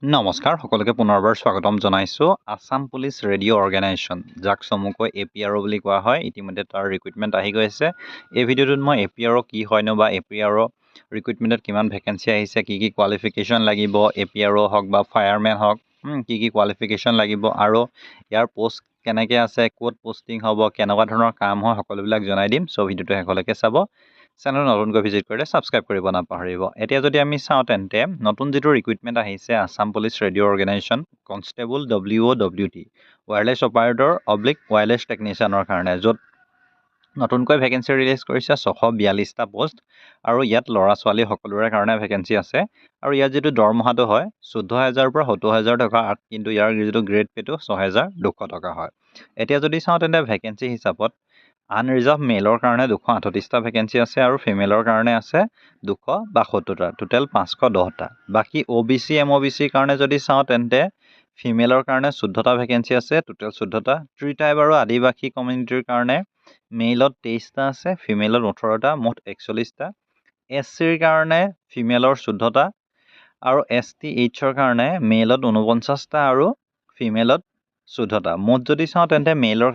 নমস্কাৰ সকলোকে পুনৰবাৰ স্বাগতম জনাইছোঁ আছাম পুলিচ ৰেডিঅ' অৰ্গেনাইজেশ্যন যাক চমুকৈ APRO বুলি কোৱা হয় ইতিমধ্যে তাৰ ৰিক্ৰুইটমেণ্ট আহি গৈছে এই ভিডিঅ'টোত মই APRO কি হয়নো বা APRO ৰিক্ৰুইটমেণ্টত কিমান ভেকেঞ্চি আহিছে কি কোৱালিফিকেশ্যন লাগিব APRO হওক বা ফায়াৰমেন হওক কি কোৱালিফিকেশ্যন লাগিব আৰু ইয়াৰ পোষ্ট কেনেকৈ আছে ক'ত পোষ্টিং হ'ব কেনেকুৱা ধৰণৰ কাম হয় সকলোবিলাক জনাই দিম চ' ভিডিঅ'টো শেষলৈকে চাব চেনেল নতুনকৈ ভিজিট কৰিলে ছাবস্ক্ৰাইব কৰিব নাপাহৰিব এতিয়া যদি আমি চাওঁ তেন্তে নতুন যিটো ৰিক্ৰুইটমেণ্ট আহিছে Assam police radio' organisation constable WOWT wireless operator wireless টেকনিচিয়ানৰ কাৰণে য'ত নতুনকৈ ভেকেঞ্চি ৰিলিজ কৰিছে 642টা পোষ্ট আৰু ইয়াত ল'ৰা ছোৱালী সকলোৰে কাৰণে ভেকেঞ্চি আছে আৰু ইয়াত যিটো দৰমহাটো হয় 14,000 পৰা 70,000 টকা কিন্তু ইয়াৰ যিটো গ্ৰেড পেটো 6,200 টকা হয় এতিয়া যদি চাওঁ তেন্তে ভেকেঞ্চি হিচাপত আনৰিজাৰ্ভ মেলৰ কাৰণে 238টা ভেকেঞ্চি আছে আৰু ফিমেলৰ কাৰণে আছে 272টা টোটেল 510টা বাকী OBC MOBCৰ কাৰণে যদি চাওঁ তেন্তে ফিমেলৰ কাৰণে 14টা ভেকেঞ্চি আছে টোটেল 14টা ট্ৰি ট্ৰাইব আৰু আদিবাসী কমিউনিটিৰ কাৰণে মেইলত 23টা আছে ফিমেলত 18টা মুঠ 41টা SCৰ কাৰণে ফিমেলৰ 14টা আৰু STHৰ কাৰণে মেইলত 49টা আৰু ফিমেলত 14টা মুঠ যদি চাওঁ তেন্তে মেইলৰ